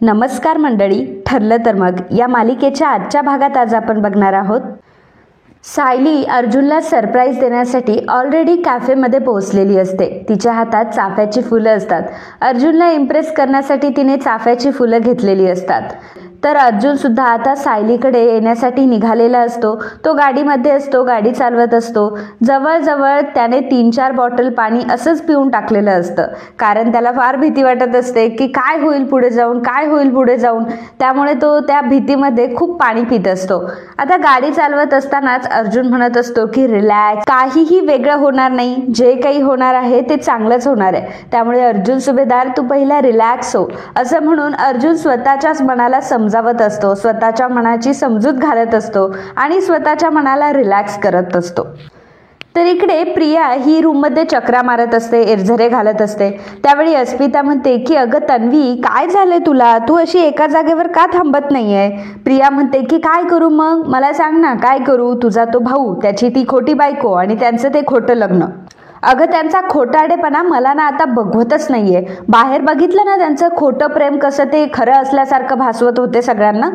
नमस्कार मंडळी, ठरलं तर मग या मालिकेच्या आजच्या भागात आज आपण बघणार आहोत. सायली अर्जुनला सरप्राईज देण्यासाठी ऑलरेडी कॅफेमध्ये पोहोचलेली असते. तिच्या हातात चाफ्याची फुलं असतात. अर्जुनला इम्प्रेस करण्यासाठी तिने चाफ्याची फुलं घेतलेली असतात. तर अर्जुन सुद्धा आता सायलीकडे येण्यासाठी निघालेला असतो. तो गाडीमध्ये असतो, गाडी चालवत असतो. जवळजवळ त्याने 3-4 बॉटल पाणी असंच पिऊन टाकलेलं असतं, कारण त्याला फार भीती वाटत असते की काय होईल पुढे जाऊन. त्यामुळे तो त्या भीतीमध्ये खूप पाणी पित असतो. आता गाडी चालवत असतानाच अर्जुन म्हणत असतो की रिलॅक्स, काहीही वेगळं होणार नाही, जे काही होणार आहे ते चांगलंच होणार आहे. त्यामुळे अर्जुन सुभेदार, तू पहिला रिलॅक्स हो, असं म्हणून अर्जुन स्वतःच्याच मनाला समजावत असतो, स्वतःच्या मनाची समजूत घालत असतो आणि स्वतःच्या मनाला रिलॅक्स करत असतो. तर इकडे प्रिया ही रूममध्ये चक्रा मारत असते, एरझरे घालत असते. त्यावेळी अस्मिता म्हणते की अगं तन्वी, काय झालंय तुला, तू अशी एका जागेवर का थांबत नाहीये. प्रिया म्हणते की काय करू मग, मला सांग ना काय करू. तुझा तो भाऊ, त्याची ती खोटी बायको आणि त्यांचं ते खोटं लग्न. अगं त्यांचा खोटारडेपणा मला ना आता बघवतच नाहीये. बाहेर बघितलं ना त्यांचं खोटं प्रेम कसं ते खरं असल्यासारखं भासवत होते सगळ्यांना.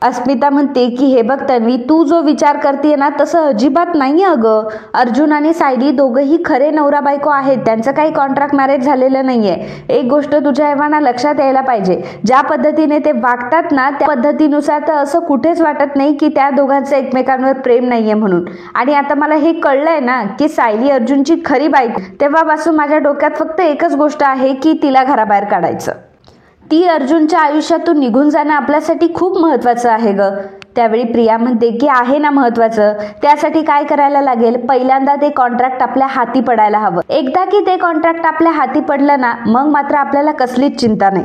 अस्मिता म्हणते की हे बघ तन्वी, तू जो विचार करते ना तसं अजिबात नाही अगं. अर्जुन आणि सायली दोघंही खरे नवरा बायको आहेत. त्यांचं काही कॉन्ट्रॅक्ट मॅरेज झालेलं नाहीये. एक गोष्ट तुझ्या एव्हाना लक्षात यायला पाहिजे, ज्या पद्धतीने ते वागतात ना त्या पद्धतीनुसार तर असं कुठेच वाटत नाही की त्या दोघांचं एकमेकांवर प्रेम नाहीये म्हणून. आणि आता मला हे कळलंय ना की सायली अर्जुनची खरी बायको, तेव्हापासून माझ्या डोक्यात फक्त एकच गोष्ट आहे की तिला घराबाहेर काढायचं. ती अर्जुनच्या आयुष्यातून निघून जाणं आपल्यासाठी खूप महत्वाचं आहे ग. त्यावेळी प्रिया म्हणते की आहे ना महत्वाचं, त्यासाठी काय करायला लागेल, पहिल्यांदा ते कॉन्ट्रॅक्ट आपल्या हाती पडायला हवं. एकदा की ते कॉन्ट्रॅक्ट आपल्या हाती पडलं ना मग मात्र आपल्याला कसलीच चिंता नाही.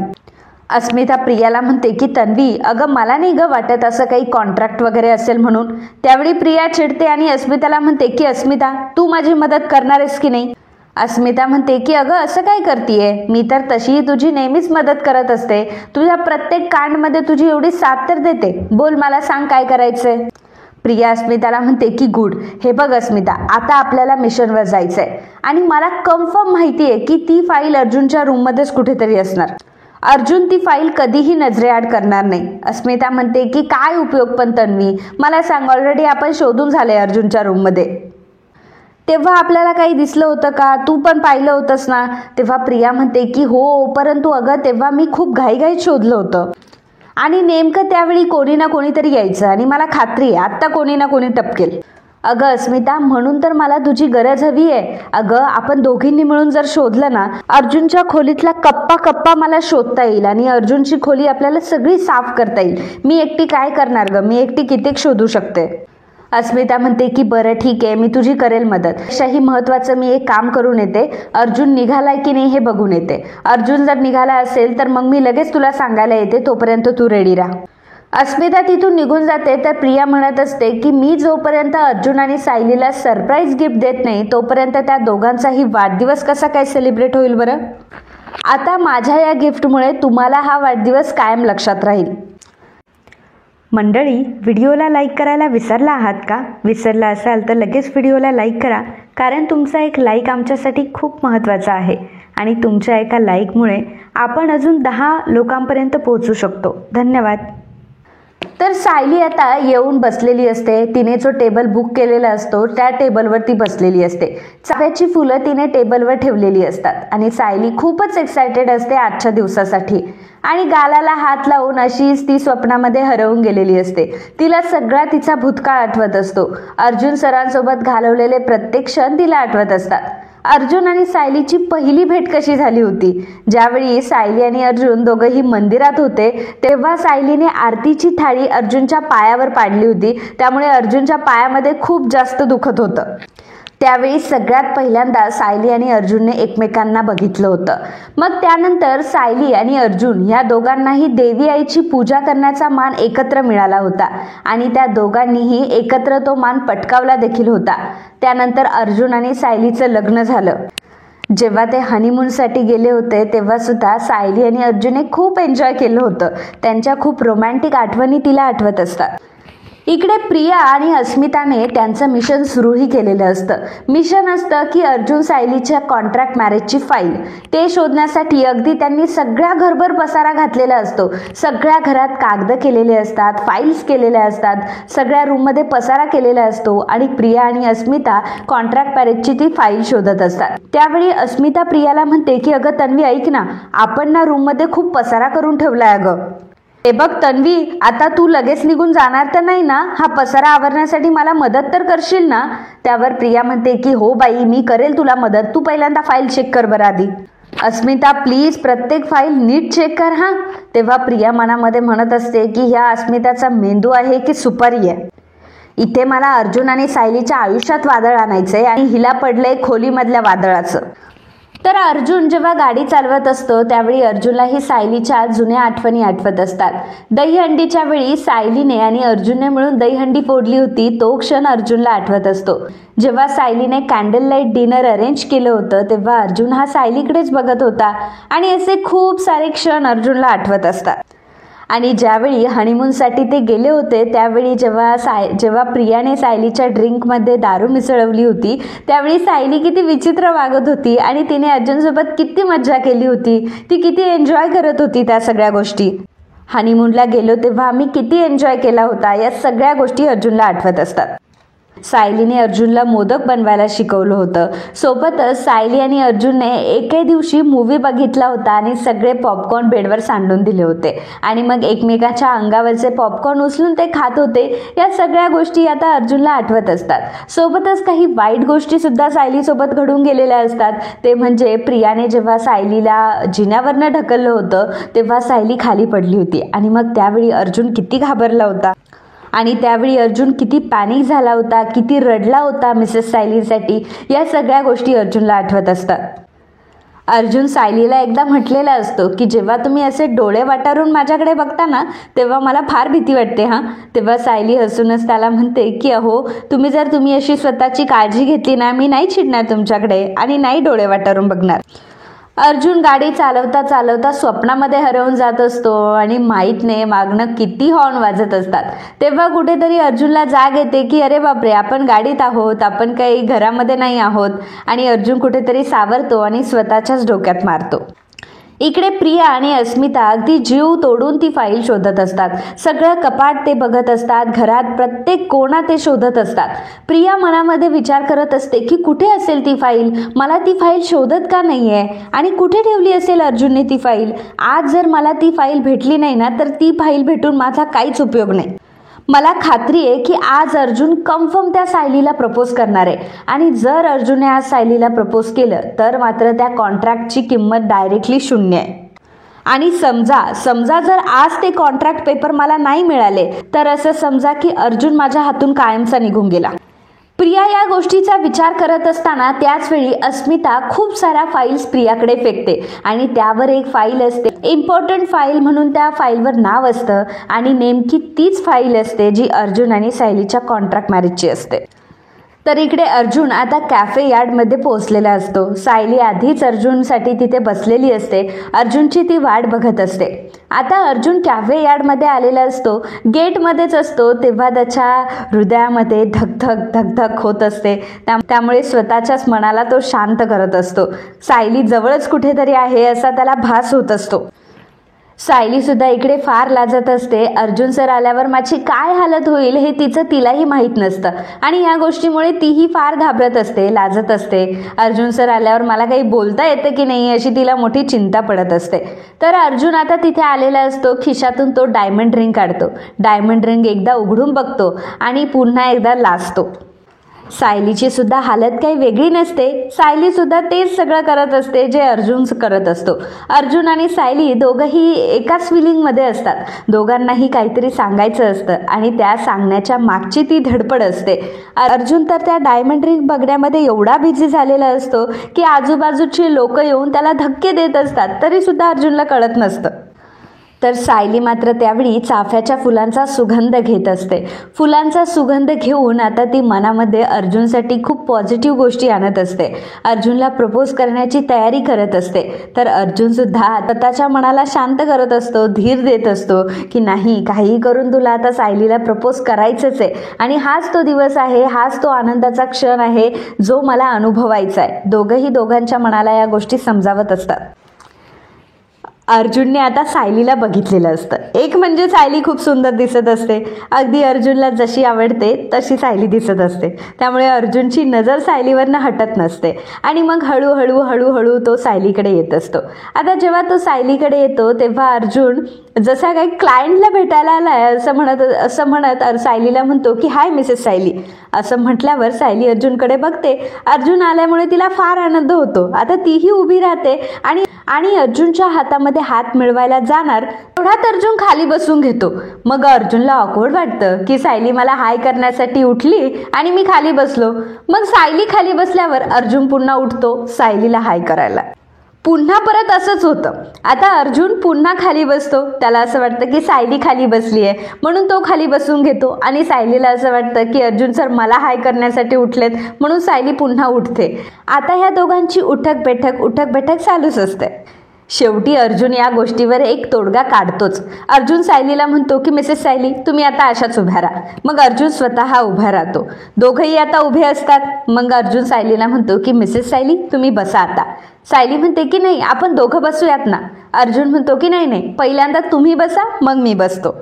अस्मिता प्रियाला म्हणते की तन्वी, अगं मला नाही ग वाटत असं काही कॉन्ट्रॅक्ट वगैरे असेल म्हणून. त्यावेळी प्रिया चिडते आणि अस्मिताला म्हणते की अस्मिता, तू माझी मदत करणार आहेस की नाही. अस्मिता म्हणते की अगं असं काय करतीये, मी तर तशीही तुझी नेहमीच मदत करत असते. तुझ्या प्रत्येक कांडमध्ये तुझी एवढी साथ तर देते. बोल, मला सांग काय करायचंय. प्रिया अस्मिताला म्हणते की गुड. हे बघ अस्मिता, आता आपल्याला मिशनवर जायचंय आणि मला कन्फर्म माहिती आहे की ती फाईल अर्जुनच्या रूममध्येच कुठेतरी असणार. अर्जुन ती फाईल कधीही नजरेआड करणार नाही. अस्मिता म्हणते की काय उपयोग पण तन्वी, मला सांग, ऑलरेडी आपण शोधून झाले अर्जुनच्या रूममध्ये. तेव्हा आपल्याला काही दिसलं होतं का, तू पण पाहिलं होतंस ना. तेव्हा प्रिया म्हणते की हो, परंतु अगं तेव्हा मी खूप घाईघाईत शोधलं होतं आणि नेमकं त्यावेळी कोणी ना कोणीतरी यायचं आणि मला खात्री आहे आत्ता कोणी ना कोणी टपकेल. अगं अस्मिता, म्हणून तर मला तुझी गरज हवी आहे. अगं आपण दोघींनी मिळून जर शोधलं ना, अर्जुनच्या खोलीतला कप्पा मला शोधता येईल आणि अर्जुनची खोली आपल्याला सगळी साफ करता येईल. मी एकटी काय करणार ग, मी एकटी कित्येक शोधू शकते. अस्मिता म्हणते की बरं ठीक आहे, मी तुझी करेल मदत. अशाही महत्वाचं मी एक काम करून येते, अर्जुन निघालाय की नाही हे बघून येते. अर्जुन जर निघाला असेल तर मग मी लगेच तुला सांगायला येते, तोपर्यंत तू रेडी राहा. अस्मिता तिथून निघून जाते. तर प्रिया म्हणत असते की मी जोपर्यंत अर्जुन आणि सायलीला सरप्राईज गिफ्ट देत नाही तोपर्यंत त्या दोघांचाही वाढदिवस कसा काय सेलिब्रेट होईल बरं. आता माझ्या या गिफ्टमुळे तुम्हाला हा वाढदिवस कायम लक्षात राहील. मंडळी, व्हिडिओला लाईक करायला विसरला आहात का? विसरला असाल तर लगेच व्हिडिओला लाईक करा, कारण तुमचा एक लाईक आमच्यासाठी खूप महत्त्वाचा आहे आणि तुमच्या एका लाईकमुळे आपण अजून 10 लोकांपर्यंत पोहोचू शकतो. धन्यवाद. तर सायली आता येऊन बसलेली असते. तिने जो टेबल बुक केलेला असतो त्या टेबलवर ती बसलेली असते. चाफ्याची फुलं तिने टेबलवर ठेवलेली असतात आणि सायली खूपच एक्सायटेड असते आजच्या दिवसासाठी आणि गालाला हात लावून अशीच ती स्वप्नामध्ये हरवून गेलेली असते. तिला सगळा तिचा भूतकाळ आठवत असतो. अर्जुन सरांसोबत घालवलेले प्रत्येक क्षण तिला आठवत असतात. अर्जुन आणि सायलीची पहिली भेट कशी झाली होती. ज्यावेळी सायली आणि अर्जुन दोघंही मंदिरात होते तेव्हा सायलीने आरतीची थाळी अर्जुनच्या पायावर पाडली होती. त्यामुळे अर्जुनच्या पायामध्ये खूप जास्त दुखत होतं. त्यावेळी सगळ्यात पहिल्यांदा सायली आणि अर्जुनने एकमेकांना बघितलं होतं. मग त्यानंतर सायली आणि अर्जुन या दोघांनाही देवी आईची पूजा करण्याचा मान एकत्र मिळाला होता आणि त्या दोघांनीही एकत्र तो मान पटकावला देखील होता. त्यानंतर अर्जुन आणि सायलीचं लग्न झालं. जेव्हा ते हनीमूनसाठी गेले होते तेव्हा सुद्धा सायली आणि अर्जुनने खूप एन्जॉय केलं होतं. त्यांच्या खूप रोमॅन्टिक आठवणी तिला आठवत असतात. इकडे प्रिया आणि अस्मिताने त्यांचं मिशन सुरूही केलेलं असतं. मिशन असतं की अर्जुन सायलीच्या कॉन्ट्रॅक्ट मॅरेजची फाईल ते शोधण्यासाठी अगदी त्यांनी सगळ्या घरभर पसारा घातलेला असतो. सगळ्या घरात कागद केलेले असतात, फाईल्स केलेल्या असतात, सगळ्या रूममध्ये पसारा केलेला असतो आणि प्रिया आणि अस्मिता कॉन्ट्रॅक्ट मॅरेजची ती फाईल शोधत असतात. त्यावेळी अस्मिता प्रियाला म्हणते की अगं तन्वी ऐक ना, आपण ना रूममध्ये खूप पसारा करून ठेवलाय अगं. हे बघ तन्वी, आता तू लगेच निघून जाणार तर नाही ना? हा पसारा आवरण्यासाठी मला मदत तर करशील ना? त्यावर प्रिया म्हणते की हो बाई, मी करेल तुला मदत, तू पहिल्यांदा फाईल चेक कर बरं आधी. अस्मिता प्लीज प्रत्येक फाईल नीट चेक कर हा. तेव्हा प्रिया मनामध्ये म्हणत असते की ह्या अस्मिताचा मेंदू आहे की सुपारी आहे. इथे मला अर्जुन आणि सायलीच्या आयुष्यात वादळ आणायचंय आणि हिला पडलंय खोलीमधल्या वादळाचं. तर अर्जुन जेव्हा गाडी चालवत असतो त्यावेळी अर्जुनलाही सायलीच्या जुन्या आठवणी आठवत असतात. दहीहंडीच्या वेळी सायलीने आणि अर्जुनने मिळून दहीहंडी फोडली होती तो क्षण अर्जुनला आठवत असतो. जेव्हा सायलीने कॅन्डल लाईट डिनर अरेंज केलं होतं तेव्हा अर्जुन हा सायलीकडेच बघत होता आणि असे खूप सारे क्षण अर्जुनला आठवत असतात. आणि ज्यावेळी हनीमूनसाठी ते गेले होते त्यावेळी जेव्हा प्रियाने सायलीच्या ड्रिंकमध्ये दारू मिसळवली होती त्यावेळी सायली किती विचित्र वागत होती आणि तिने अर्जुनसोबत किती मज्जा केली होती, ती किती एन्जॉय करत होती त्या सगळ्या गोष्टी. हनीमूनला गेलो तेव्हा आम्ही किती एन्जॉय केला होता, या सगळ्या गोष्टी अर्जुनला आठवत असतात. सायलीने अर्जुनला मोदक बनवायला शिकवलं होतं. सोबतच सायली आणि अर्जुनने एके दिवशी मूवी बघितला होता आणि सगळे पॉपकॉर्न बेडवर सांडून दिले होते आणि मग एकमेकाच्या अंगावरचे पॉपकॉर्न उचलून ते खात होते. या सगळ्या गोष्टी आता अर्जुनला आठवत असतात. सोबतच काही वाईट गोष्टी सुद्धा सायलीसोबत घडून गेलेल्या असतात. ते म्हणजे प्रियाने जेव्हा सायलीला जिन्यावरनं ढकललं होतं तेव्हा सायली खाली पडली होती आणि मग त्यावेळी अर्जुन किती घाबरला होता आणि त्यावेळी अर्जुन किती पॅनिक झाला होता, किती रडला होता मिसेस सायलीसाठी. या सगळ्या गोष्टी अर्जुनला आठवत असतात. अर्जुन सायलीला एकदा म्हटलेला असतो की जेव्हा तुम्ही असे डोळे वाटारून माझ्याकडे बघता ना तेव्हा मला फार भीती वाटते हां. तेव्हा सायली हसूनच त्याला म्हणते की अहो तुम्ही अशी स्वतःची काळजी घेतली ना, मी नाही चिडणार तुमच्याकडे आणि नाही डोळे वाटारून बघणार. अर्जुन गाडी चालवता चालवता स्वप्नामध्ये हरवून जात असतो आणि माहीत नाही मागणं किती हॉर्न वाजत असतात. तेव्हा कुठेतरी अर्जुनला जाग येते की अरे बापरे, आपण गाडीत आहोत, आपण काही घरामध्ये नाही आहोत आणि अर्जुन कुठेतरी सावरतो आणि स्वतःच्याच डोक्यात मारतो. इकडे प्रिया आणि अस्मिता अगदी जीव तोडून ती फाईल शोधत असतात. सगळं कपाट ते बघत असतात, घरात प्रत्येक कोणा ते शोधत असतात. प्रिया मनामध्ये विचार करत असते की कुठे असेल ती फाईल, मला ती फाईल शोधत का नाहीये आणि कुठे ठेवली असेल अर्जुनने ती फाईल. आज जर मला ती फाईल भेटली नाही ना तर ती फाईल भेटून माझा काहीच उपयोग नाही. मला खात्री आहे की आज अर्जुन कन्फर्म त्या सायलीला प्रपोज करणार आहे आणि जर अर्जुनने आज सायलीला प्रपोज केलं तर मात्र त्या कॉन्ट्रॅक्टची किंमत डायरेक्टली 0 आहे. आणि समजा जर आज ते कॉन्ट्रॅक्ट पेपर मला नाही मिळाले तर असं समजा की अर्जुन माझ्या हातून कायमचा निघून गेला. प्रिया या गोष्टीचा विचार करत असताना त्याच वेळी अस्मिता खूप साऱ्या फाईल्स प्रियाकडे फेकते आणि त्यावर एक फाईल असते, इम्पॉर्टंट फाईल म्हणून त्या फाईलवर नाव असतं आणि नेमकी तीच फाईल असते जी अर्जुन आणि सायलीच्या कॉन्ट्रॅक्ट मॅरेजची असते. तर इकडे अर्जुन आता कॅफे यार्डमध्ये पोहोचलेला असतो. सायली आधीच अर्जुनसाठी तिथे बसलेली असते. अर्जुनची ती वाट बघत असते. आता अर्जुन कॅफे यार्डमध्ये आलेला असतो, गेटमध्येच असतो तेव्हा त्याच्या हृदयामध्ये धक होत असते. त्यामुळे स्वतःच्याच मनाला तो शांत करत असतो. सायली जवळच कुठेतरी आहे असा त्याला भास होत असतो. सायली सुद्धा इकडे फार लाजत असते. अर्जुन सर आल्यावर माझी काय हालत होईल हे तिलाही माहीत नसतं आणि या गोष्टीमुळे तीही फार घाबरत असते, लाजत असते. अर्जुन सर आल्यावर मला काही बोलता येतं की नाही अशी तिला मोठी चिंता पडत असते. तर अर्जुन आता तिथे आलेला असतो. खिशातून तो डायमंड रिंग काढतो. डायमंड रिंग एकदा उघडून बघतो आणि पुन्हा एकदा लाजतो. सायलीची सुद्धा हालत काही वेगळी नसते. सायली सुद्धा तेच सगळं करत असते जे अर्जुन करत असतो. अर्जुन आणि सायली दोघंही एकाच फिलिंगमध्ये असतात. दोघांनाही काहीतरी सांगायचं असतं आणि त्या सांगण्याच्या मागची ती धडपड असते. अर्जुन तर त्या डायमंड रिंग बघण्यामध्ये एवढा बिझी झालेला असतो की आजूबाजूची लोक येऊन त्याला धक्के देत असतात तरी सुद्धा अर्जुनला कळत नसतं. तर सायली मात्र त्यावेळी चाफ्याच्या फुलांचा सुगंध घेत असते. फुलांचा सुगंध घेऊन आता ती मनामध्ये अर्जुनसाठी खूप पॉझिटिव्ह गोष्टी आणत असते. अर्जुनला प्रपोज करण्याची तयारी करत असते. तर अर्जुन सुद्धा स्वतःच्या मनाला शांत करत असतो, धीर देत असतो की नाही, काहीही करून तुला आता सायलीला प्रपोज करायचंच आहे आणि हाच तो दिवस आहे, हाच तो आनंदाचा क्षण आहे जो मला अनुभवायचा आहे. दोघंही दोघांच्या मनाला या गोष्टी समजावत असतात. अर्जुनने आता सायलीला बघितलेलं असतं. एक म्हणजे सायली खूप सुंदर दिसत असते. अगदी अर्जुनला जशी आवडते तशी सायली दिसत असते. त्यामुळे अर्जुनची नजर सायलीवरनं हटत नसते आणि मग हळूहळू हळूहळू तो सायलीकडे येत असतो. आता जेव्हा तो सायलीकडे येतो तेव्हा अर्जुन जसा काही क्लायंटला भेटायला आलाय असं म्हणत सायलीला म्हणतो की हाय मिसेस सायली. असं म्हटल्यावर सायली अर्जुनकडे बघते. अर्जुन आल्यामुळे तिला फार आनंद होतो. आता तीही उभी राहते आणि अर्जुनच्या हातामध्ये हात मिळवायला जाणार तेवढ्यात अर्जुन खाली बसून घेतो. मग अर्जुनला ऑकवर्ड वाटतं की सायली मला हाय करण्यासाठी उठली आणि मी खाली बसलो. मग सायली खाली बसल्यावर अर्जुन पुन्हा उठतो सायलीला हाय करायला. पुन्हा परत असंच होतं. आता अर्जुन पुन्हा खाली बसतो. त्याला असं वाटतं की सायली खाली बसली आहे म्हणून तो खाली बसून घेतो आणि सायलीला असं वाटतं की अर्जुन सर मला हाय करण्यासाठी उठलेत म्हणून सायली पुन्हा उठते. आता ह्या दोघांची उठक बैठक चालूच असते. शेवटी अर्जुन या गोष्टीवर एक तोडगा काढतोच. अर्जुन सायलीला म्हणतो की मिसेस सायली तुम्ही आता अशाच उभ्या राहा. मग अर्जुन स्वतः उभा राहतो. दोघंही आता उभे असतात. मग अर्जुन सायलीला म्हणतो की मिसेस सायली तुम्ही बसा आता. सायली म्हणते की नाही आपण दोघं बसूयात ना. अर्जुन म्हणतो की नाही पहिल्यांदा तुम्ही बसा मग मी बसतो.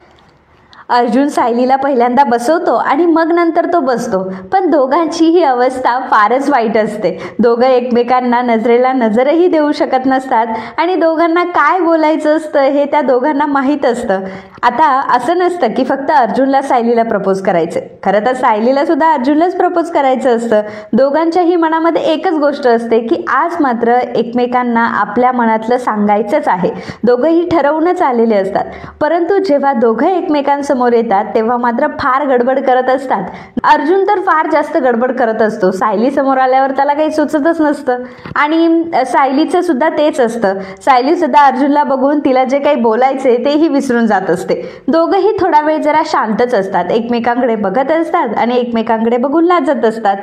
अर्जुन सायलीला पहिल्यांदा बसवतो आणि मग नंतर तो बसतो. पण दोघांची ही अवस्था फारच वाईट असते. दोघं एकमेकांना नजरेला नजरही देऊ शकत नसतात आणि दोघांना काय बोलायचं असतं हे त्या दोघांना माहीत असतं. आता असं नसतं की फक्त अर्जुनला सायलीला प्रपोज करायचं. खरं तर सायलीला सुद्धा अर्जुनलाच प्रपोज करायचं असतं. दोघांच्याही मनामध्ये एकच गोष्ट असते की आज मात्र एकमेकांना आपल्या मनातलं सांगायचंच आहे. दोघंही ठरवूनच आलेले असतात. परंतु जेव्हा दोघं एकमेकांसमोर येतात तेव्हा मात्र फार गडबड करत असतात. अर्जुन तर फार जास्त गडबड करत असतो. सायली समोर आल्यावर त्याला काही सुचतच नसतं आणि सायलीचं सुद्धा तेच असतं. सायली सुद्धा अर्जुनला बघून तिला जे काही बोलायचे तेही विसरून जात असते. दोघंही थोडा वेळ जरा शांतच असतात. एकमेकांकडे बघत असतात आणि एकमेकांकडे बघून लाजत असतात.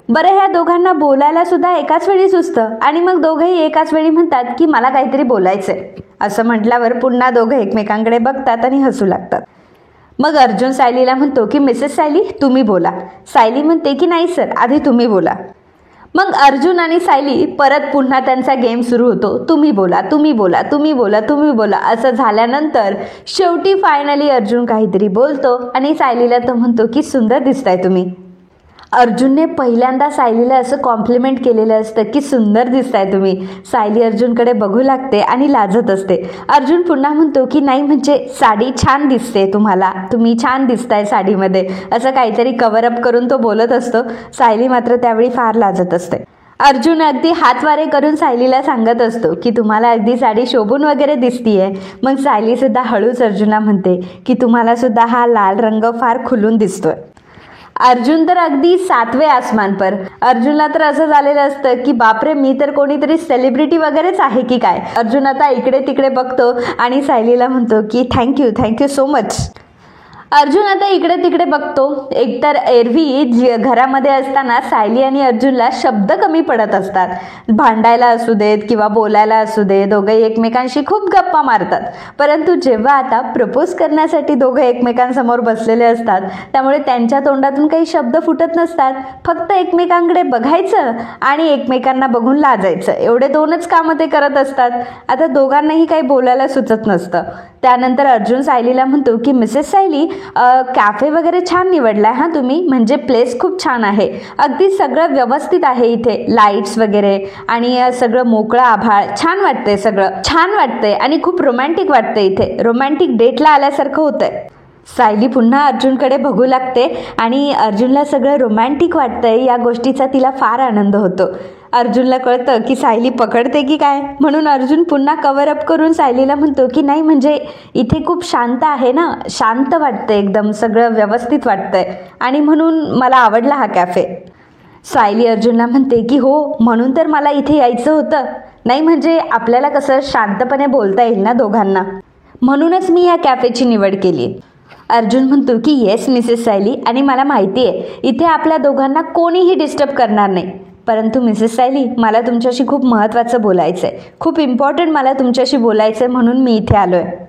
बरं ह्या दोघांना बोलायला सुद्धा एकाच वेळी सुचतं आणि मग दोघंही एकाच वेळी म्हणतात की मला काहीतरी बोलायचंय. असं म्हटल्यावर पुन्हा दोघं एकमेकांकडे बघतात आणि हसू लागतात. मग अर्जुन सायलीला म्हणतो की मिसेस सायली तुम्ही बोला. सायली म्हणते की नाही सर आधी तुम्ही बोला. मग अर्जुन आणि सायली परत पुन्हा त्यांचा गेम सुरू होतो. तुम्ही बोला तुम्ही बोला तुम्ही बोला तुम्ही बोला असं झाल्यानंतर शेवटी फायनली अर्जुन काहीतरी बोलतो आणि सायलीला तो म्हणतो की सुंदर दिसताय तुम्ही. अर्जुनने पहिल्यांदा सायलीला असं कॉम्प्लिमेंट केलेलं असतं की सुंदर दिसताय तुम्ही. सायली अर्जुनकडे बघू लागते आणि लाजत असते. अर्जुन पुन्हा म्हणतो की नाही म्हणजे साडी छान दिसते तुम्हाला, तुम्ही छान दिसताय साडीमध्ये, असं काहीतरी कव्हरअप करून तो बोलत असतो. सायली मात्र त्यावेळी फार लाजत असते. अर्जुन अगदी हातवारे करून सायलीला सांगत असतो की तुम्हाला अगदी साडी शोभून वगैरे दिसतीये. मग सायली सुद्धा हळूच अर्जुनला म्हणते की तुम्हाला सुद्धा हा लाल रंग फार खुलून दिसतोय. अर्जुन तर अगदी 7वें आसमान पर. अर्जुनला तर असं झालेलं असतं की बापरे मी तर कोणीतरी सेलिब्रिटी वगैरेच आहे की काय. अर्जुन आता इकडे तिकडे बघतो आणि सायलीला म्हणतो की थँक्यू सो मच. अर्जुन आता इकडे तिकडे बघतो. एकतर एरवी घरामध्ये असताना सायली आणि अर्जुनला शब्द कमी पडत असतात. भांडायला असू देत किंवा बोलायला असू दे, दोघंही एकमेकांशी खूप गप्पा मारतात. परंतु जेव्हा आता प्रपोज करण्यासाठी दोघं एकमेकांसमोर बसलेले असतात त्यामुळे त्यांच्या तोंडातून काही शब्द फुटत नसतात. फक्त एकमेकांकडे बघायचं आणि एकमेकांना बघून लाजायचं, एवढे दोनच कामं ते करत असतात. आता दोघांनाही काही बोलायला सुचत नसतं. त्यानंतर अर्जुन सायलीला म्हणतो की मिसेस सायली कॅफे वगैरे छान निवडलाय हा तुम्ही, म्हणजे प्लेस खूप छान आहे. अगदी सगळं व्यवस्थित आहे इथे, लाईट्स वगैरे आणि सगळं मोकळं आभाळ, छान वाटतंय, सगळं छान वाटतंय आणि खूप रोमॅन्टिक वाटतंय इथे, रोमॅन्टिक डेटला आल्यासारखं होतंय. सायली पुन्हा अर्जुनकडे बघू लागते आणि अर्जुनला सगळं रोमॅन्टिक वाटतंय या गोष्टीचा तिला फार आनंद होतो. अर्जुनला कळतं की सायली पकडते की काय, म्हणून अर्जुन पुन्हा कव्हरअप करून सायलीला म्हणतो की नाही म्हणजे इथे खूप शांत आहे ना, शांत वाटतंय, एकदम सगळं व्यवस्थित वाटतंय आणि म्हणून मला आवडला हा कॅफे. सायली अर्जुनला म्हणते की हो म्हणून तर मला इथे यायचं होतं. नाही म्हणजे आपल्याला कसं शांतपणे बोलता येईल ना दोघांना, म्हणूनच मी या कॅफेची निवड केली. अर्जुन म्हणतो की येस मिसेस सायली, आणि मला माहिती आहे इथे आपल्या दोघांना कोणीही डिस्टर्ब करणार नाही. परंतु मिसेस सायली, मला तुमच्याशी खूप महत्त्वाचं बोलायचं आहे, खूप इम्पॉर्टंट मला तुमच्याशी बोलायचं आहे, म्हणून मी इथे आलो आहे.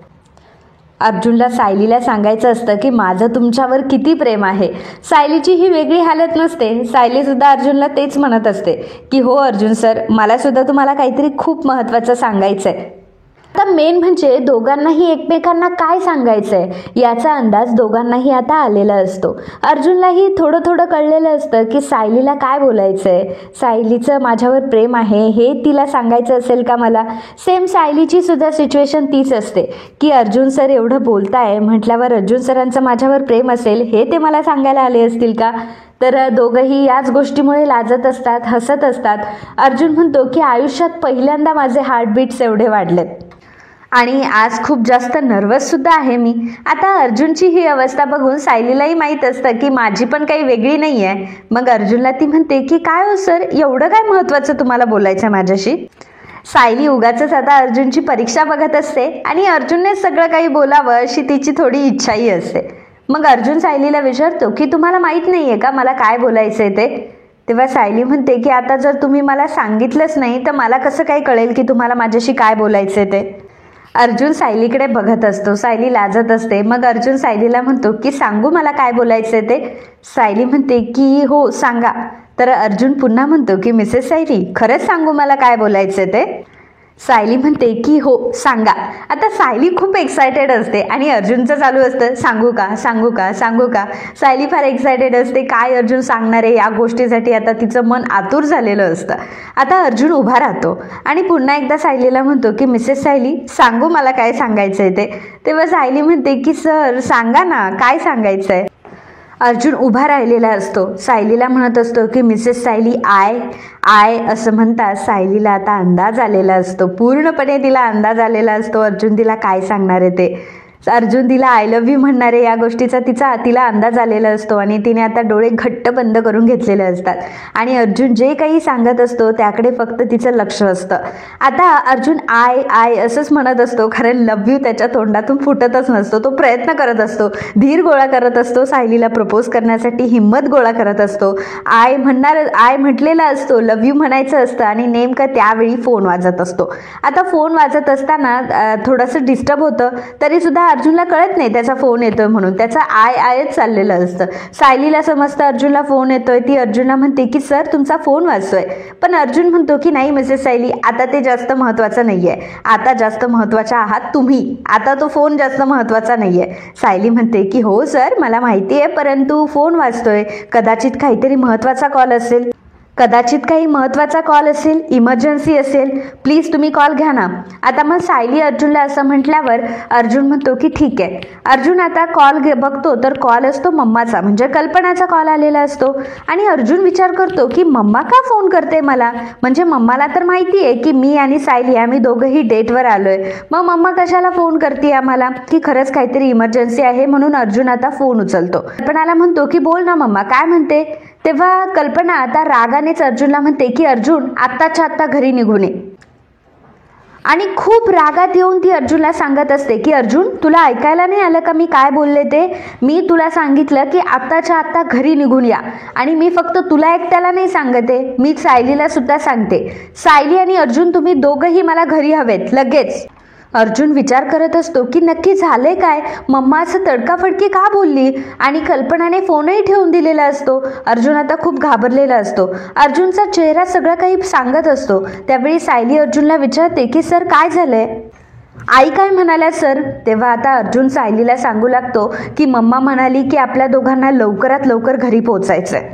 अर्जुनला सायलीला सांगायचं असतं की माझं तुमच्यावर किती प्रेम आहे. सायलीची ही वेगळी हालत नसते. सायलीसुद्धा अर्जुनला तेच म्हणत असते की हो अर्जुन सर, मलासुद्धा तुम्हाला काहीतरी खूप महत्त्वाचं सांगायचं आहे. आता मेन म्हणजे दोघांनाही एकमेकांना काय सांगायचं आहे याचा अंदाज दोघांनाही आता आलेला असतो. अर्जुनलाही थोडं थोडं कळलेलं असतं की सायलीला काय बोलायचं आहे, सायलीचं माझ्यावर प्रेम आहे हे तिला सांगायचं असेल का मला. सेम सायलीची सुद्धा सिच्युएशन तीच असते की अर्जुन सर एवढं बोलताय म्हटल्यावर अर्जुन सरांचं माझ्यावर प्रेम असेल हे ते मला सांगायला आले असतील का. तर दोघंही याच गोष्टीमुळे लाजत असतात, हसत असतात. अर्जुन म्हणतो की आयुष्यात पहिल्यांदा माझे हार्टबीट्स एवढे वाढलेत आणि आज खूप जास्त नर्वससुद्धा आहे मी. आता अर्जुनची ही अवस्था बघून सायलीलाही माहीत असतं की माझी पण काही वेगळी नाही आहे. मग अर्जुनला ती म्हणते की काय हो सर, एवढं काय महत्त्वाचं तुम्हाला बोलायचं माझ्याशी. सायली उगाचच आता अर्जुनची परीक्षा बघत असते आणि अर्जुनने सगळं काही बोलावं अशी तिची थोडी इच्छाही असते. मग अर्जुन सायलीला विचारतो की तुम्हाला माहीत नाही आहे का मला काय बोलायचं आहे ते. तेव्हा सायली म्हणते की आता जर तुम्ही मला सांगितलंच नाही तर मला कसं काय कळेल की तुम्हाला माझ्याशी काय बोलायचं आहे ते. अर्जुन सायलीकडे बघत असतो. सायली लाजत असते. मग अर्जुन सायलीला म्हणतो की सांगू मला काय बोलायचं आहे ते. सायली म्हणते की हो सांगा. तर अर्जुन पुन्हा म्हणतो की मिसेस सायली, खरंच सांगू मला काय बोलायचं आहे ते. सायली म्हणते की हो सांगा. आता सायली खूप एक्सायटेड असते आणि अर्जुनचं चालू असतं सांगू का सांगू का सांगू का. सायली फार एक्सायटेड असते काय अर्जुन सांगणार आहे या गोष्टीसाठी. आता तिचं मन आतुर झालेलं असतं. आता अर्जुन उभा राहतो आणि पुन्हा एकदा सायलीला म्हणतो की मिसेस सायली सांगू मला काय सांगायचं आहे ते. तेव्हा सायली म्हणते की सर सांगा ना काय सांगायचं आहे. अर्जुन उभा राहिलेला असतो. सायलीला म्हणत असतो की मिसेस सायली आय असं म्हणतात. सायलीला आता अंदाज आलेला असतो, पूर्णपणे तिला अंदाज आलेला असतो अर्जुन तिला काय सांगणार आहे ते. अर्जुन तिला आय लव्ह यू म्हणणार आहे या गोष्टीचा तिला अंदाज आलेला असतो आणि तिने आता डोळे घट्ट बंद करून घेतलेले असतात आणि अर्जुन जे काही सांगत असतो त्याकडे फक्त तिचं लक्ष असतं. आता अर्जुन आय असंच म्हणत असतो, कारण लव्ह यू त्याच्या तोंडातून फुटतच नसतो. तो प्रयत्न करत असतो, धीर गोळा करत असतो, सायलीला प्रपोज करण्यासाठी हिंमत गोळा करत असतो. आय म्हटलेला असतो, लव्ह यू म्हणायचं असतं आणि नेमकं त्यावेळी फोन वाजत असतो. आता फोन वाजत असताना थोडंसं डिस्टर्ब होतं तरी सुद्धा अर्जुनला कळत नाही त्याचा फोन येतोय म्हणून. त्याचा आयच चाललेलं असतं. सायलीला समजतं अर्जुनला फोन येतोय. ती अर्जुनला म्हणते की सर तुमचा फोन वाजतोय. पण अर्जुन म्हणतो की नाही मिसेस सायली, आता ते जास्त महत्त्वाचं नाही आहे. आता जास्त महत्त्वाच्या आहात तुम्ही. आता तो फोन जास्त महत्त्वाचा नाही आहे. सायली म्हणते की हो सर मला माहिती आहे, परंतु फोन वाजतोय, कदाचित काहीतरी महत्त्वाचा कॉल असेल, कदाचित काही महत्त्वाचा कॉल असेल, इमर्जन्सी असेल, प्लीज तुम्ही कॉल घ्या ना. आता मग सायली अर्जुनला असं म्हटल्यावर अर्जुन म्हणतो की ठीक आहे. अर्जुन आता कॉल बघतो तर कॉल असतो मम्माचा, म्हणजे कल्पनाचा कॉल आलेला असतो आणि अर्जुन विचार करतो की मम्मा का फोन करते मला, म्हणजे मम्माला तर माहिती आहे की मी आणि सायली आम्ही दोघंही डेटवर आलोय, मग मम्मा कशाला फोन करते आम्हाला, की खरंच काहीतरी इमर्जन्सी आहे. म्हणून अर्जुन आता फोन उचलतो. कल्पनाला म्हणतो की बोल ना मम्मा काय म्हणते. तेव्हा कल्पना आता रागानेच अर्जुनला म्हणते की अर्जुन आत्ताच्या आत्ता घरी निघून ये. आणि खूप रागात येऊन ती अर्जुनला सांगत असते की अर्जुन तुला ऐकायला नाही आलं का मी काय बोलले ते. मी तुला सांगितलं की आत्ताच्या आत्ता घरी निघून या. आणि मी फक्त तुला एकट्याला नाही सांगते, मी सायलीला सुद्धा सांगते. सायली आणि अर्जुन तुम्ही दोघंही मला घरी हवेत लगेच. अर्जुन विचार करत असतो की नक्की झाले काय, मम्मा असं तडकाफडकी का बोलली, आणि कल्पनाने फोनही ठेवून दिलेला असतो. अर्जुन आता खूप घाबरलेला असतो. अर्जुनचा चेहरा सगळं काही सांगत असतो. त्यावेळी सायली अर्जुनला विचारते की सर काय झालंय, आई काय म्हणाल्या सर. तेव्हा आता अर्जुन सायलीला सांगू लागतो की मम्मा म्हणाली की आपल्या दोघांना लवकरात लवकर घरी पोहोचायचंय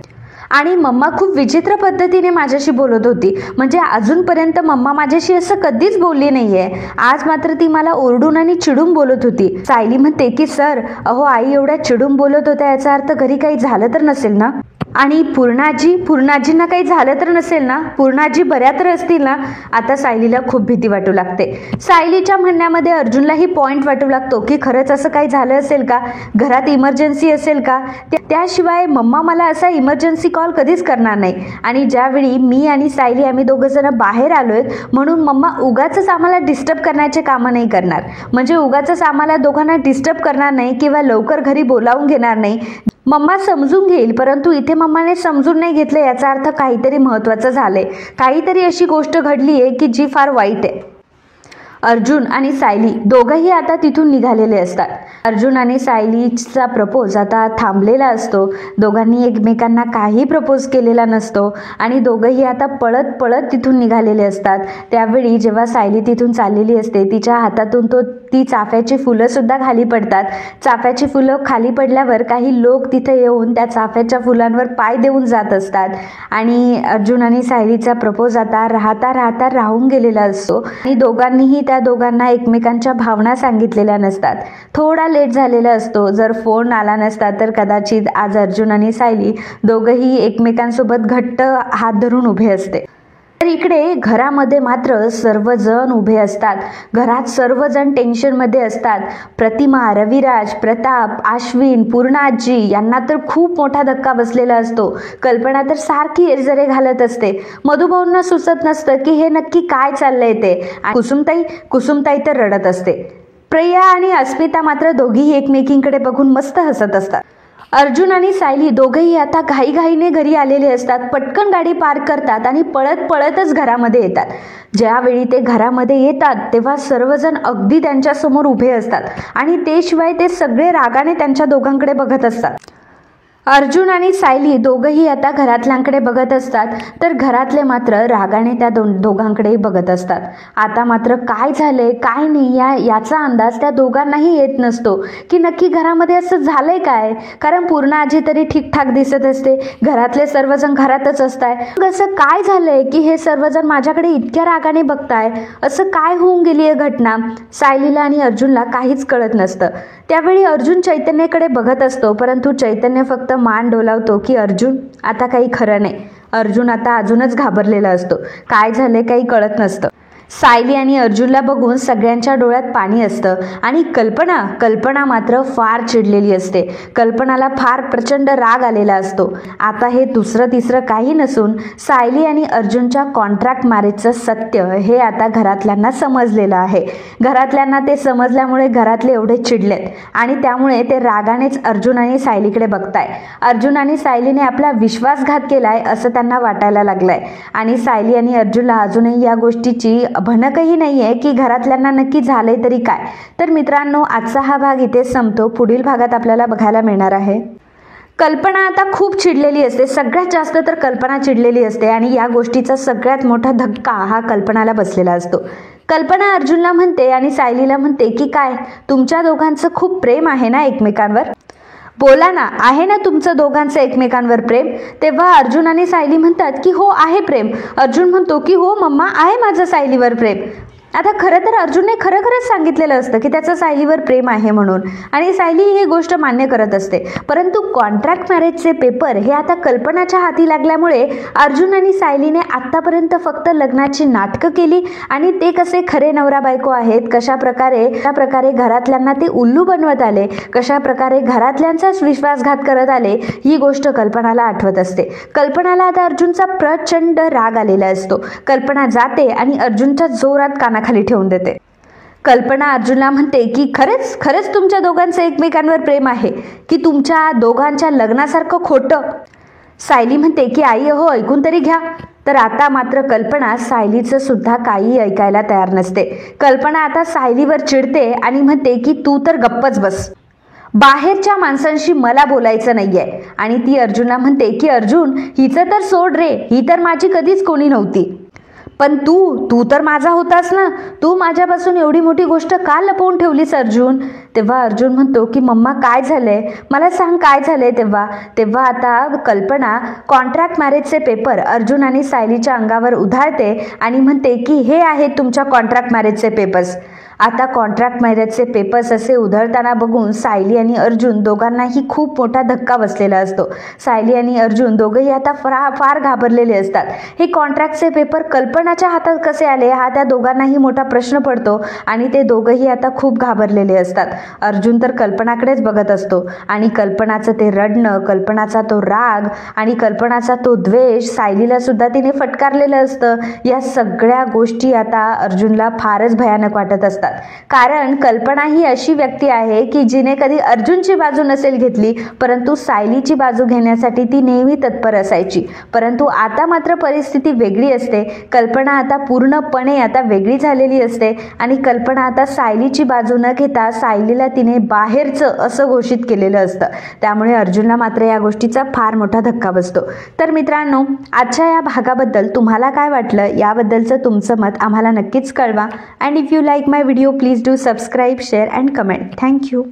आणि मम्मा खूप विचित्र पद्धतीने माझ्याशी बोलत होती, म्हणजे अजूनपर्यंत मम्मा माझ्याशी असं कधीच बोलली नाहीये. आज मात्र ती मला ओरडून आणि चिडून बोलत होती. सायली म्हणते की सर अहो आई एवढ्या चिडून बोलत होत्या याचा अर्थ घरी काही झालं तर नसेल ना. आणि पूर्णाजींना काही झालं तर नसेल ना, पूर्णाजी बऱ्या तर असतील ना. आता सायलीला खूप भीती वाटू लागते. सायलीच्या म्हणण्यामध्ये अर्जुनलाही पॉईंट वाटू लागतो की खरंच असं काही झालं असेल का, घरात इमर्जन्सी असेल का. त्याशिवाय मम्मा मला असा इमर्जन्सी कॉल कधीच करणार नाही. आणि ज्यावेळी मी आणि सायली आम्ही दोघं जण बाहेर आलोय म्हणून मम्मा उगाचच आम्हाला डिस्टर्ब करण्याचे कामं नाही करणार. म्हणजे उगाचच आम्हाला दोघांना डिस्टर्ब करणार नाही किंवा लवकर घरी बोलावून घेणार नाही. मम्मा समजून घेईल. परंतु इथे मम्माने समजून नाही घेतलं, याचा अर्थ काहीतरी महत्त्वाचं झालंय, काहीतरी अशी गोष्ट घडली आहे की जी फार वाईट आहे. अर्जुन आणि सायली दोघंही आता तिथून निघालेले असतात. अर्जुन आणि सायलीचा प्रपोज आता थांबलेला असतो. दोघांनी एकमेकांना काही प्रपोज केलेला नसतो आणि दोघंही आता पळत पळत तिथून निघालेले असतात. त्यावेळी जेव्हा सायली तिथून चाललेली असते, तिच्या हातातून ती चाफ्याची फुलं सुद्धा खाली पडतात. चाफ्याची फुलं खाली पडल्यावर काही लोक तिथे येऊन त्या चाफ्याच्या फुलांवर पाय देऊन जात असतात आणि अर्जुन आणि सायलीचा प्रपोज आता राहता राहता राहून गेलेला असतो आणि दोघांनीही त्या दोघांना एकमेकांच्या भावना सांगितलेल्या नसतात. थोडा लेट झालेला असतो. जर फोन आला नसता तर कदाचित आज अर्जुन आणि सायली दोघंही एकमेकांसोबत घट्ट हात धरून उभे असते. तर इकडे घरामध्ये मात्र सर्वजण उभे असतात. घरात सर्वजण टेन्शनमध्ये असतात. प्रतिमा, रविराज, प्रताप, अश्विन, पूर्णाजी यांना तर खूप मोठा धक्का बसलेला असतो. कल्पना तर सारखी एरजरे घालत असते. मधुभाऊंना सुचत नसतं की हे नक्की काय चाललंय ते. कुसुमताई तर रडत असते. प्रिया आणि अस्मिता मात्र दोघीही एकमेकींकडे बघून मस्त हसत असतात. अर्जुन आणि सायली दोघेही आता घाईघाईने घरी आलेले असतात. पटकन गाडी पार्क करतात आणि पळत पळतच घरामध्ये येतात. ज्यावेळी ते घरामध्ये येतात तेव्हा सर्वजण अगदी त्यांच्यासमोर उभे असतात आणि ते शिवाय ते सगळे रागाने त्यांच्या दोघांकडे बघत असतात. अर्जुन आणि सायली दोघंही आता घरातल्यांकडे बघत असतात, तर घरातले मात्र रागाने त्या दोघांकडेही बघत असतात. आता मात्र काय झालंय काय नाही याचा अंदाज त्या दोघांनाही येत नसतो की नक्की घरामध्ये असं झालंय काय. कारण पूर्ण आजी तरी ठीकठाक दिसत असते, घरातले सर्वजण घरातच असताय. असं काय झालंय की हे सर्वजण माझ्याकडे इतक्या रागाने बघताय. असं काय होऊन गेली आहे घटना. सायलीला आणि अर्जुनला काहीच कळत नसतं. त्यावेळी अर्जुन चैतन्यकडे बघत असतो, परंतु चैतन्य फक्त मान डोलावतो की अर्जुन आता काही खरं नाही. अर्जुन आता अजूनच घाबरलेला असतो. काय झालंय काही कळत नसतं. सायली आणि अर्जुनला बघून सगळ्यांच्या डोळ्यात पाणी असतं आणि कल्पना मात्र फार चिडलेली असते. कल्पनाला फार प्रचंड राग आलेला असतो. आता हे दुसरं तिसरं काही नसून सायली आणि अर्जुनच्या कॉन्ट्रॅक्ट मॅरेजचं सत्य हे आता घरातल्यांना समजलेलं आहे. घरातल्यांना ते समजल्यामुळे घरातले एवढे चिडलेत आणि त्यामुळे ते रागानेच अर्जुन आणि सायलीकडे बघताय. अर्जुन आणि सायलीने आपला विश्वासघात केलाय असं त्यांना वाटायला लागलंय आणि सायली आणि अर्जुनला अजूनही या गोष्टीची भनकही नाहीये की घरातल्यांना नक्की झालंय तरी काय. तर मित्रांनो, आजचा हा भाग इथेच संपतो. पुढील भागात आपल्याला बघायला मिळणार आहे. कल्पना आता खूप चिडलेली असते. सगळ्यात जास्त तर कल्पना चिडलेली असते आणि या गोष्टीचा सगळ्यात मोठा धक्का हा कल्पनाला बसलेला असतो. कल्पना अर्जुनला म्हणते आणि सायलीला म्हणते की काय तुमच्या दोघांचं खूप प्रेम आहे ना एकमेकांवर. बोला ना, आहे ना तुमचं दोघांचं एकमेकांवर प्रेम. तेव्हा अर्जुन आणि सायली म्हणतात की हो आहे प्रेम. अर्जुन म्हणतो की हो मम्मा आहे माझं सायलीवर प्रेम. आता खरं तर अर्जुनने खरंच सांगितलेलं असतं की त्याचं सायलीवर प्रेम आहे म्हणून आणि सायली ही गोष्ट मान्य करत असते. परंतु कॉन्ट्रॅक्ट मॅरेजचे पेपर हे आता कल्पनाच्या हाती लागल्यामुळे अर्जुन आणि सायलीने आत्तापर्यंत फक्त लग्नाची नाटकं केली आणि ते कसे खरे नवरा बायको आहेत, कशा प्रकारे घरातल्यांना ते उल्लू बनवत आले, कशा प्रकारे घरातल्यांचाच विश्वासघात करत आले, ही गोष्ट कल्पनाला आठवत असते. कल्पनाला आता अर्जुनचा प्रचंड राग आलेला असतो. कल्पना जाते आणि अर्जुनच्या जोरात खाली ठेवून देते. कल्पना अर्जुनला म्हणते की खरंच तुमच्या दोघांचं एकमेकांवर प्रेम आहे की तुमच्या दोघांच्या लग्नासारखं खोटं. सायली म्हणते की आई हो ऐकून तरी घ्या. तर आता मात्र कल्पना सायलीचं सुद्धा काही ऐकायला तयार नसते. कल्पना आता सायलीवर चिडते आणि म्हणते की तू तर गप्पच बस, बाहेरच्या माणसांशी मला बोलायचं नाहीये. आणि ती अर्जुनला म्हणते की अर्जुन हिचं तर सोड रे, ही तर माझी कधीच कोणी नव्हती. पण तू तर माझा होतास ना. तू माझ्यापासून एवढी मोठी गोष्ट का लपवून ठेवलीस अर्जुन. तेव्हा अर्जुन म्हणतो की मम्मा काय झालंय मला सांग काय झालंय. तेव्हा आता कल्पना कॉन्ट्रॅक्ट मॅरेजचे पेपर अर्जुन आणि सायलीच्या अंगावर उधळते आणि म्हणते की हे आहेत तुमच्या कॉन्ट्रॅक्ट मॅरेजचे पेपर्स. आता कॉन्ट्रॅक्ट मॅरेजचे पेपर्स असे उधळताना बघून सायली आणि अर्जुन दोघांनाही खूप मोठा धक्का बसलेला असतो. सायली आणि अर्जुन दोघंही आता फार घाबरलेले असतात. हे कॉन्ट्रॅक्टचे पेपर कल्पनाच्या हातात कसे आले हा त्या दोघांनाही मोठा प्रश्न पडतो आणि ते दोघंही आता खूप घाबरलेले असतात. अर्जुन तर कल्पनाकडेच बघत असतो आणि कल्पनाचं ते रडणं, कल्पनाचा तो राग आणि कल्पनाचा तो द्वेष सायलीला सुद्धा तिने फटकारलेलं असतं. या सगळ्या गोष्टी आता अर्जुनला फारच भयानक वाटत असतात. कारण कल्पना ही अशी व्यक्ती आहे की जिने कधी अर्जुनची बाजू नसेल घेतली, परंतु सायलीची बाजू घेण्यासाठी ती नेहमी तत्पर असायची. परंतु आता मात्र परिस्थिती वेगळी असते. कल्पना आता पूर्णपणे आता वेगळी झालेली असते आणि कल्पना आता सायलीची बाजू न घेता सायलीला तिने बाहेरचं असं घोषित केलेलं असतं. त्यामुळे अर्जुनला मात्र या गोष्टीचा फार मोठा धक्का बसतो. तर मित्रांनो, आजच्या या भागाबद्दल तुम्हाला काय वाटलं याबद्दलचं तुमचं मत आम्हाला नक्कीच कळवा. And if you like my video please do subscribe, share and comment. Thank you.